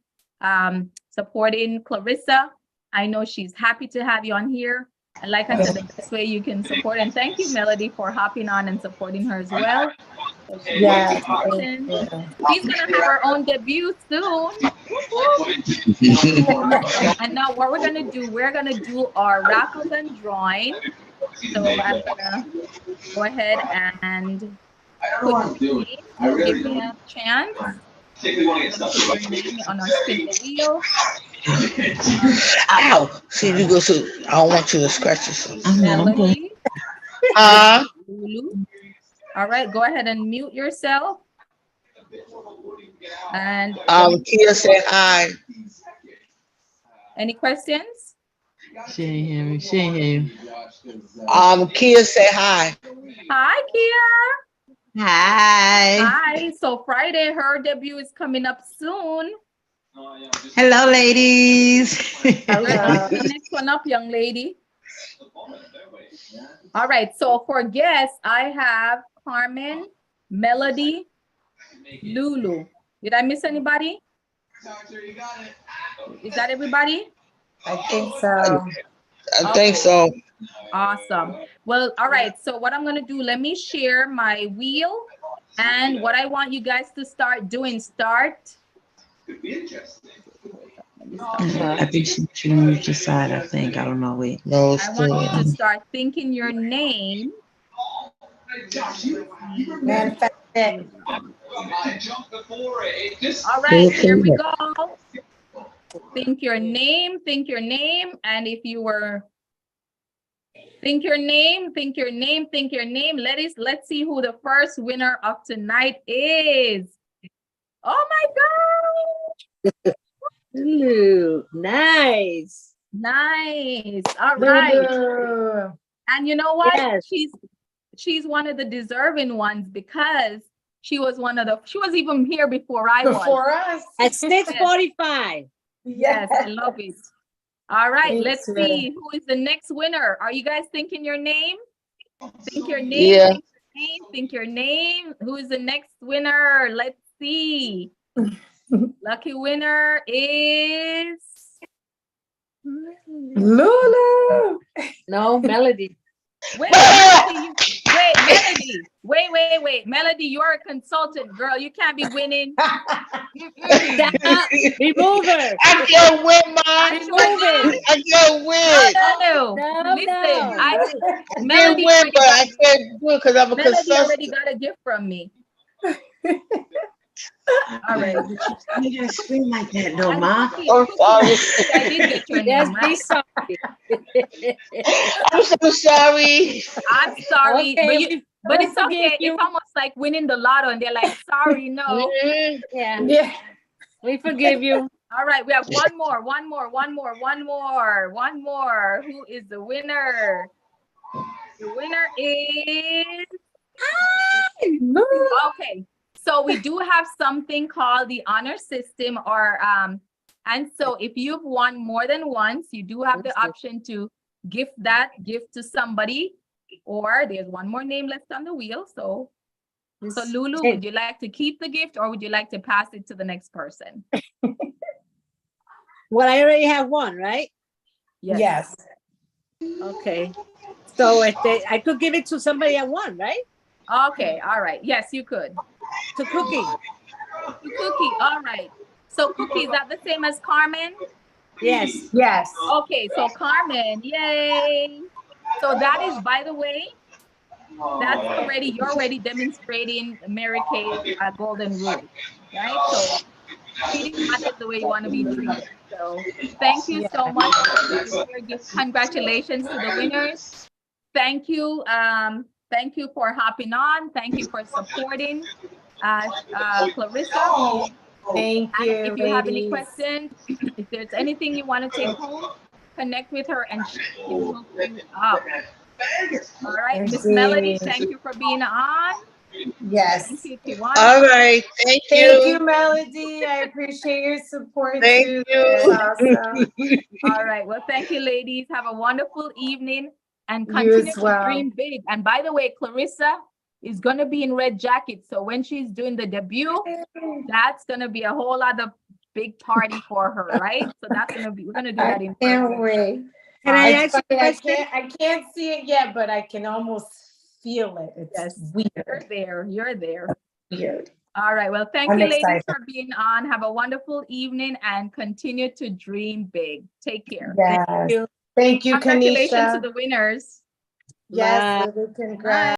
S2: Clarissa. I know she's happy to have you on here. And like I said, the best way you can support, and thank you, Melody, for hopping on and supporting her as well. So she's gonna have her own debut soon. And now what we're gonna do our raffles and drawing. So I'm gonna go ahead and put your name. Give me a chance. Put your name on our spin the wheel.
S4: Ow! See, you go. So I don't want you to scratch yourself.
S2: Melody,
S4: Uh,
S2: Lulu. All right, go ahead and mute yourself. And
S4: Kia said hi.
S2: any questions?
S6: She ain't hear me. She ain't hear you.
S4: Kia said hi.
S2: Hi, Kia.
S6: Hi.
S2: Hi. So Friday, her debut is coming up soon.
S6: Hello, ladies.
S5: Hello.
S2: The next one up, young lady. All right. So for guests, I have Carmen, Melody, Lulu. Did I miss anybody? Is that everybody?
S5: I think so.
S4: I think so.
S2: Awesome. Well, all right. So what I'm going to do, let me share my wheel. And what I want you guys to start doing,
S6: I think she moved your side, I think. I don't know. Wait.
S4: No, it's
S2: I want you to
S4: still.
S2: start thinking your name.
S5: Fantastic.
S2: All right, here we go. Think your name, and if you were think your name. Let's see who the first winner of tonight is. Oh my God.
S1: Ooh, nice.
S2: Nice. All right.
S5: Lulu.
S2: And you know what?
S1: Yes.
S2: She's one of the deserving ones because she was even here before I was.
S5: Before us.
S1: At 6:45.
S2: Yes, I love it. All right,
S5: Me
S2: let's
S5: too.
S2: see who is the next winner. Are you guys thinking your name? Think your name.
S4: Yeah.
S2: Think your name. Who is the next winner? Let's see. Lucky winner is
S5: Lulu.
S1: No, Melody.
S2: Wait, Melody. Wait, Melody, you're a consultant, girl. You can't be winning.
S1: Stop. Remove her.
S4: I can't win, Mom.
S1: Remove it.
S4: I can't win.
S2: No.
S1: No,
S2: Listen,
S1: no.
S4: I
S2: Melody
S4: can't win,
S2: already
S4: but I
S2: got,
S4: can't do it because I'm a
S2: Melody already
S4: consultant.
S2: got a gift from me. All right.
S6: You gotta scream like that, though, Ma.
S4: I'm sorry.
S2: I did get your
S1: Yes,
S2: name,
S1: be
S2: right?
S1: sorry.
S4: I'm so sorry.
S2: I'm sorry,
S1: Okay,
S2: but it's
S1: forgive
S2: okay.
S1: you.
S2: It's almost like winning the lotto, and they're like, "Sorry, no."
S4: Mhm.
S1: Yeah,
S5: Yeah.
S1: we forgive you.
S2: All right, we have one more. Who is the winner? The winner is okay. So we do have something called the honor system, and so if you've won more than once, you do have the option to gift that gift to somebody, or there's one more name left on the wheel. So Lulu, would you like to keep the gift or would you like to pass it to the next person?
S1: Well, I already have one, right?
S5: Yes.
S1: Okay. So I could give it to somebody I won, right?
S2: Okay, all right. Yes, you could.
S1: To Cookie.
S2: To Cookie, all right. So Cookie, is that the same as Carmen?
S1: Yes.
S5: Yes.
S2: Okay, so Carmen, yay. So that is, by the way, you're already demonstrating Mary Kay's golden rule, right? So treating others the way you want to be treated. So thank you so much for your gift. Congratulations to the winners. Thank you. Thank you for hopping on. Thank you for supporting Clarissa.
S5: Thank you.
S2: And if you have any
S5: ladies.
S2: questions, if there's anything you want to take home, connect with her and she can hook you up. All right, Miss Melody, thank you for being on.
S5: Yes.
S2: Thank you, Kiwana.
S4: All right. Thank you.
S5: Thank you, Melody. I appreciate your support
S4: Thank
S5: too.
S4: you.
S5: That's awesome.
S2: All right. Well, thank you, ladies. Have a wonderful evening and
S5: You
S2: continue
S5: as
S2: to
S5: well.
S2: dream big. And by the way, Clarissa is going to be in red jacket. So when she's doing the debut, that's going to be a whole other big party for her, right? So that's going to be, we're going to do that in
S5: I can't
S2: person.
S5: wait.
S1: Can I
S5: It's
S1: ask you a
S5: funny,
S1: question?
S5: I can't see it yet, but I can almost feel it. It's
S2: Yes.
S5: weird.
S2: You're there.
S5: Weird.
S2: All right. Well, thank
S5: I'm
S2: you, ladies,
S5: excited.
S2: for being on. Have a wonderful evening and continue to dream big. Take care.
S5: Yes.
S1: you.
S5: Thank you,
S2: Congratulations to
S5: Kanisha.
S2: the winners.
S5: Yes,
S1: Bye.
S5: Lily, congrats.